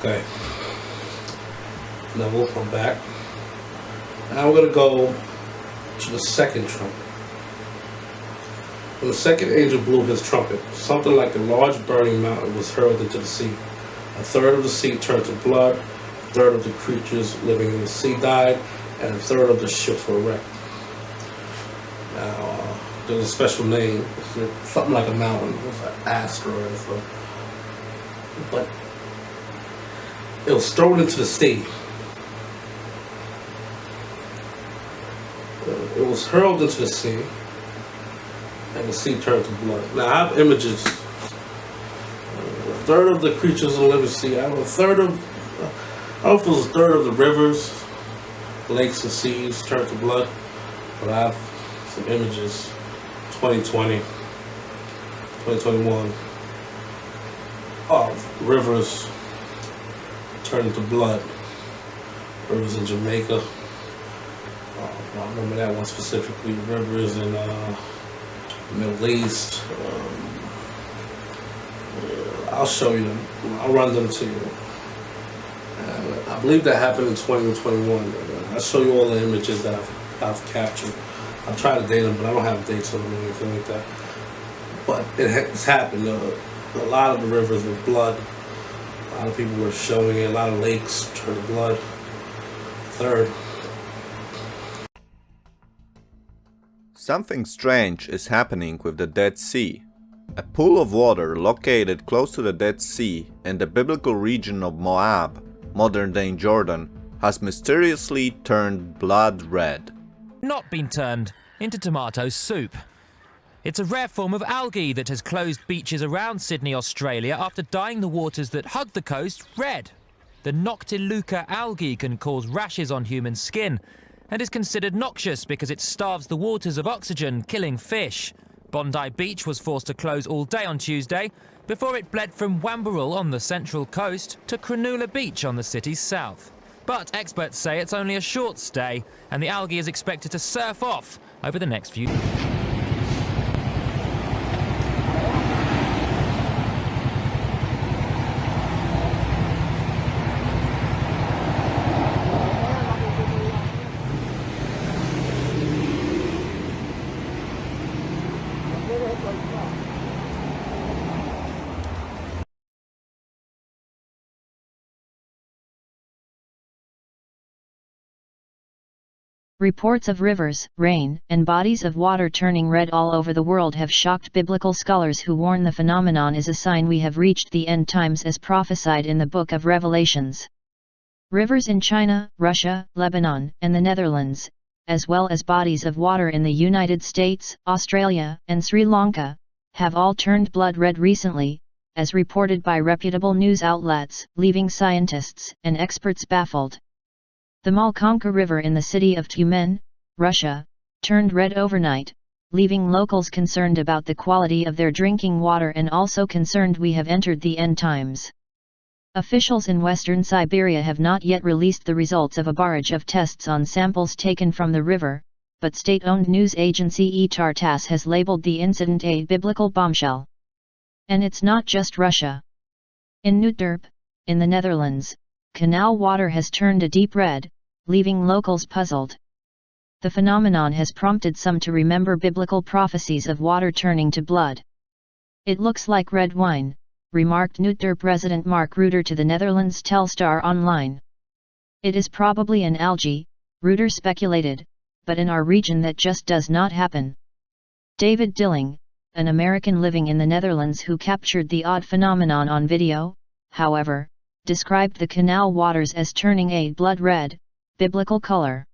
Okay. Now we'll come back. Now we're going to go to the second trumpet. When the second angel blew his trumpet, something like a large burning mountain was hurled into the sea. A third of the sea turned to blood, a third of the creatures living in the sea died, and a third of the ships were wrecked. Now, there's a special name. It's something like a mountain. It's an asteroid. But it was thrown into the sea. It was hurled into the sea, and the sea turned to blood. Now, I have images. A third of the creatures in the living sea. I have a third of, I don't know if it was a third of the rivers, lakes, and seas turned to blood, but I have some images. 2020, 2021, of rivers turning to blood. Rivers in Jamaica. I remember that one specifically. Rivers in the Middle East. I'll show you them. I'll run them to you. I believe that happened in 2021. I'll show you all the images that I've captured. I've tried to date them, but I don't have dates on them or anything like that. But it's happened. A lot of the rivers were blood. A lot of people were showing it. A lot of lakes turned to blood. Third. Something strange is happening with the Dead Sea. A pool of water located close to the Dead Sea in the biblical region of Moab, modern-day Jordan, has mysteriously turned blood red. Not been turned into tomato soup. It's a rare form of algae that has closed beaches around Sydney, Australia after dyeing the waters that hug the coast red. The Noctiluca algae can cause rashes on human skin and is considered noxious because it starves the waters of oxygen, killing fish. Bondi Beach was forced to close all day on Tuesday before it bled from Wamberal on the central coast to Cronulla Beach on the city's south. But experts say it's only a short stay and the algae is expected to surf off over the next few days. Reports of rivers, rain, and bodies of water turning red all over the world have shocked biblical scholars who warn the phenomenon is a sign we have reached the end times as prophesied in the book of Revelations. Rivers in China, Russia, Lebanon, and the Netherlands, as well as bodies of water in the United States, Australia, and Sri Lanka, have all turned blood red recently, as reported by reputable news outlets, leaving scientists and experts baffled. The Malkonka River in the city of Tyumen, Russia, turned red overnight, leaving locals concerned about the quality of their drinking water and also concerned we have entered the end times. Officials in western Siberia have not yet released the results of a barrage of tests on samples taken from the river, but state-owned news agency ETAR-TASS has labeled the incident a biblical bombshell. And it's not just Russia. In Nootdorp, in the Netherlands, canal water has turned a deep red, leaving locals puzzled. The phenomenon has prompted some to remember biblical prophecies of water turning to blood. It looks like red wine, remarked Nootdorp resident Mark Reuter to the Netherlands Telstar Online. It is probably an algae, Reuter speculated, but in our region that just does not happen. David Dilling, an American living in the Netherlands who captured the odd phenomenon on video, however, described the canal waters as turning a blood red, biblical color.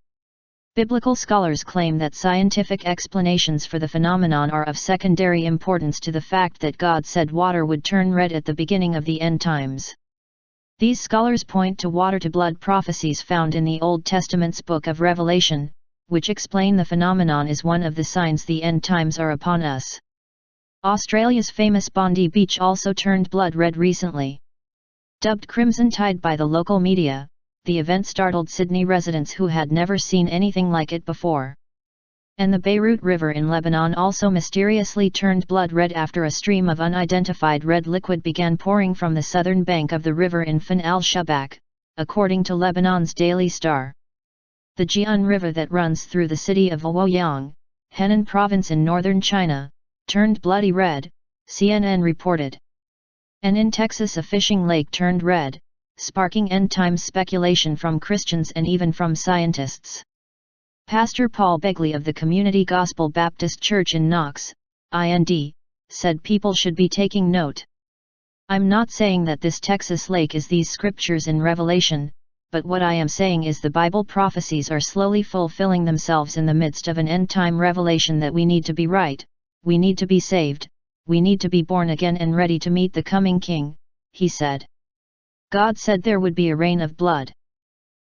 Biblical scholars claim that scientific explanations for the phenomenon are of secondary importance to the fact that God said water would turn red at the beginning of the end times. These scholars point to water-to-blood prophecies found in the Old Testament's book of Revelation, which explain the phenomenon is one of the signs the end times are upon us. Australia's famous Bondi Beach also turned blood red recently. Dubbed Crimson Tide by the local media, the event startled Sydney residents who had never seen anything like it before. And the Beirut River in Lebanon also mysteriously turned blood red after a stream of unidentified red liquid began pouring from the southern bank of the river in Fan al-Shabak, according to Lebanon's Daily Star. The Jian River that runs through the city of Luoyang, Henan province in northern China, turned bloody red, CNN reported. And in Texas a fishing lake turned red, sparking end-times speculation from Christians and even from scientists. Pastor Paul Begley of the Community Gospel Baptist Church in Knox, IND, said people should be taking note. I'm not saying that this Texas lake is these scriptures in Revelation, but what I am saying is the Bible prophecies are slowly fulfilling themselves in the midst of an end-time revelation that we need to be right, we need to be saved, we need to be born again and ready to meet the coming King, he said. God said there would be a rain of blood.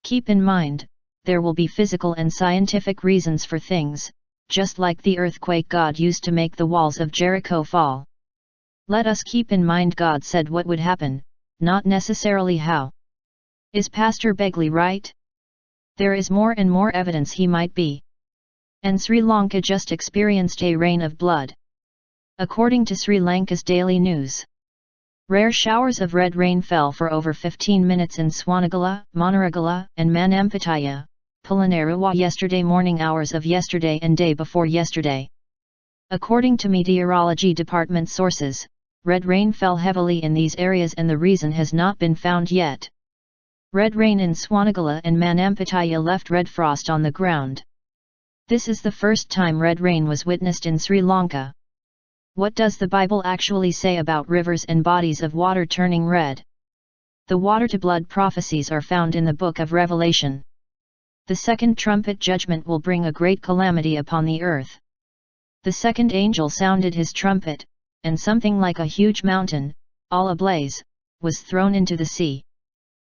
Keep in mind, there will be physical and scientific reasons for things, just like the earthquake God used to make the walls of Jericho fall. Let us keep in mind God said what would happen, not necessarily how. Is Pastor Begley right? There is more and more evidence he might be. And Sri Lanka just experienced a rain of blood. According to Sri Lanka's Daily News, rare showers of red rain fell for over 15 minutes in Swanagala, Monaragala, and Manampataya, Polonnaruwa yesterday morning hours of yesterday and day before yesterday. According to Meteorology Department sources, red rain fell heavily in these areas and the reason has not been found yet. Red rain in Swanagala and Manampataya left red frost on the ground. This is the first time red rain was witnessed in Sri Lanka. What does the Bible actually say about rivers and bodies of water turning red? The water-to-blood prophecies are found in the book of Revelation. The second trumpet judgment will bring a great calamity upon the earth. The second angel sounded his trumpet, and something like a huge mountain, all ablaze, was thrown into the sea.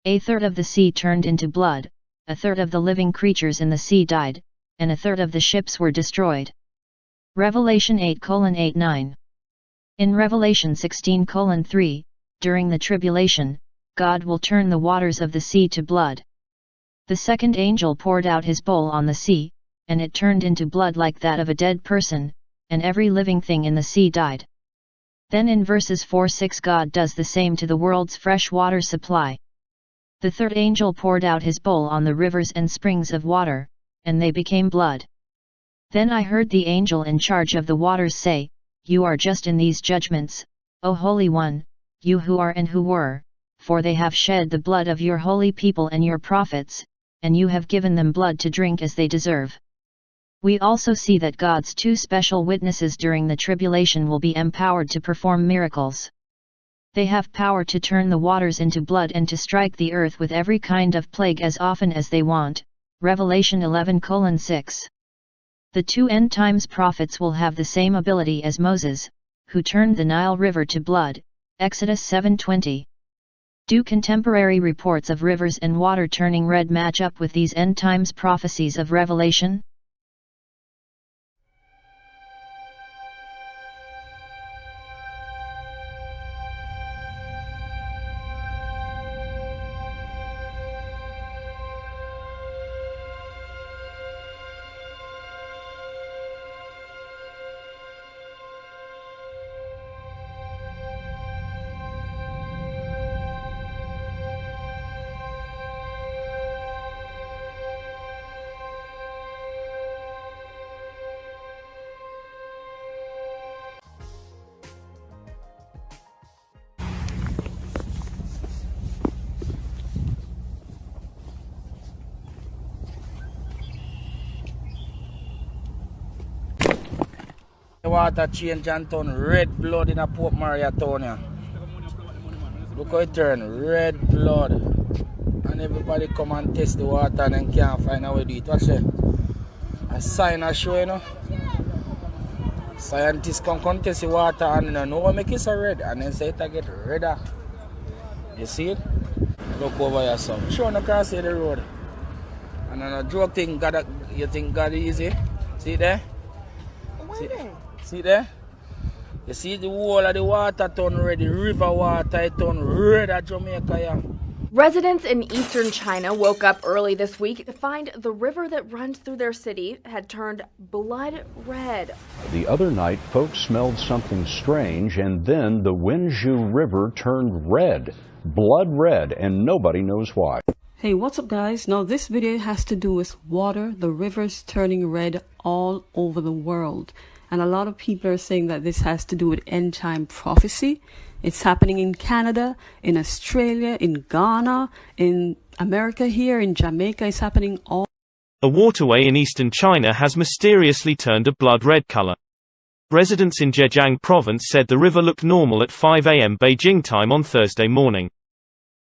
A third of the sea turned into blood, a third of the living creatures in the sea died, and a third of the ships were destroyed. Revelation 8:8-9. In Revelation 16:3, during the tribulation, God will turn the waters of the sea to blood. The second angel poured out his bowl on the sea, and it turned into blood like that of a dead person, and every living thing in the sea died. Then in verses 4-6 God does the same to the world's fresh water supply. The third angel poured out his bowl on the rivers and springs of water, and they became blood. Then I heard the angel in charge of the waters say, You are just in these judgments, O Holy One, you who are and who were, for they have shed the blood of your holy people and your prophets, and you have given them blood to drink as they deserve. We also see that God's two special witnesses during the tribulation will be empowered to perform miracles. They have power to turn the waters into blood and to strike the earth with every kind of plague as often as they want. Revelation 11:6. The two end times prophets will have the same ability as Moses, who turned the Nile River to blood. Exodus 7:20. Do contemporary reports of rivers and water turning red match up with these end times prophecies of Revelation? The water change and turn red blood in a Port Maria town here. Look how it turn red blood. And everybody come and test the water and then can't find a way to do it. Watch it. A sign a show, you know. Scientists come test the water and you know what make it so red. And then say it get redder. You see it? Look over here, son. Sure, no can't see the road. And then a joke thing, God, you think God is easy? See it there? See there? You see the whole of the water turn red, the river water it turn red at Jamaica here. Residents in eastern China woke up early this week to find the river that runs through their city had turned blood red. The other night, folks smelled something strange, and then the Wenzhou River turned red, blood red, and nobody knows why. Hey, what's up guys? Now this video has to do with water, the rivers turning red all over the world. And a lot of people are saying that this has to do with end time prophecy. It's happening in Canada, in Australia, in Ghana, in America here, in Jamaica. It's happening all. A waterway in eastern China has mysteriously turned a blood red color. Residents in Zhejiang province said the river looked normal at 5 a.m. Beijing time on Thursday morning.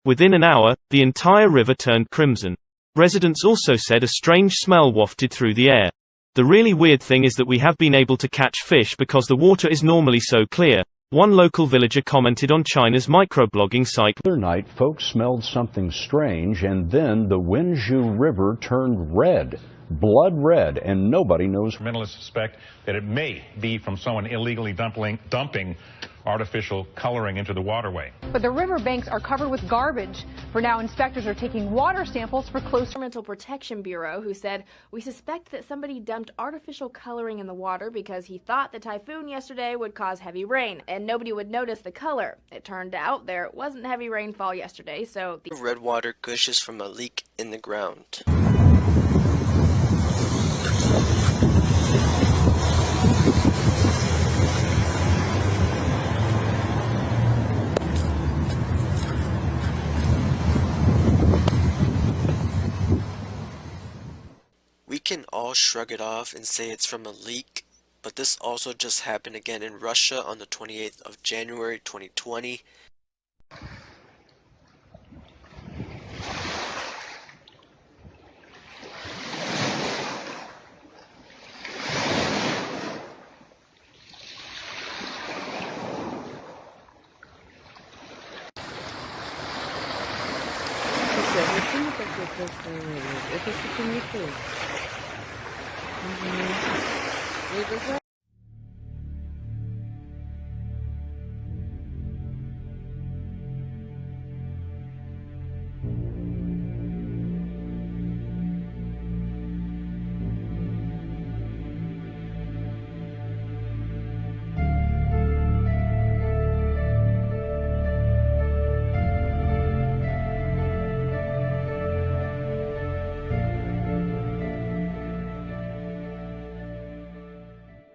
Within an hour, the entire river turned crimson. Residents also said a strange smell wafted through the air. The really weird thing is that we have been able to catch fish because the water is normally so clear. One local villager commented on China's microblogging site. The other night, folks smelled something strange, and then the Wenzhou River turned red, blood red, and nobody knows. Environmentalists suspect that it may be from someone illegally dumping artificial coloring into the waterway. But the riverbanks are covered with garbage. For now, inspectors are taking water samples for close. Environmental Protection Bureau, who said, "We suspect that somebody dumped artificial coloring in the water because he thought the typhoon yesterday would cause heavy rain, and nobody would notice the color. It turned out there wasn't heavy rainfall yesterday, so..." The red water gushes from a leak in the ground. We can all shrug it off and say it's from a leak, but this also just happened again in Russia on the 28th of January 2020.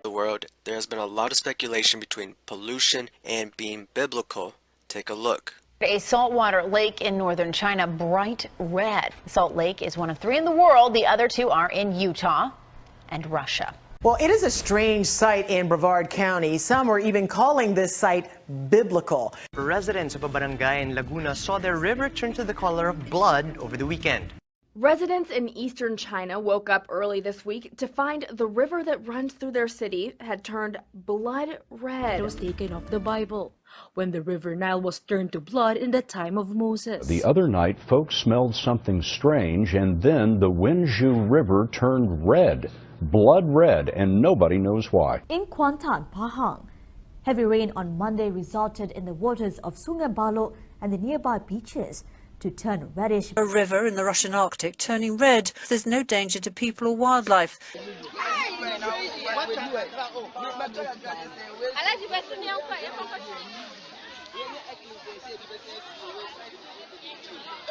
World, there has been a lot of speculation between pollution and being biblical. Take a look. A saltwater lake in northern China, bright red. Salt Lake is one of 3 in the world. The other 2 are in Utah and Russia. Well, it is a strange sight in Brevard County. Some are even calling this site biblical. Residents of a barangay in Laguna saw their river turn to the color of blood over the weekend. Residents in eastern China woke up early this week to find the river that runs through their city had turned blood red. It was taken off the Bible when the river Nile was turned to blood in the time of Moses. The other night, folks smelled something strange, and then the Wenzhou River turned red, blood red, and nobody knows why. In Kuantan, Pahang, heavy rain on Monday resulted in the waters of Sungai Balok and the nearby beaches to turn reddish. A river in the Russian Arctic turning red. There's no danger to people or wildlife.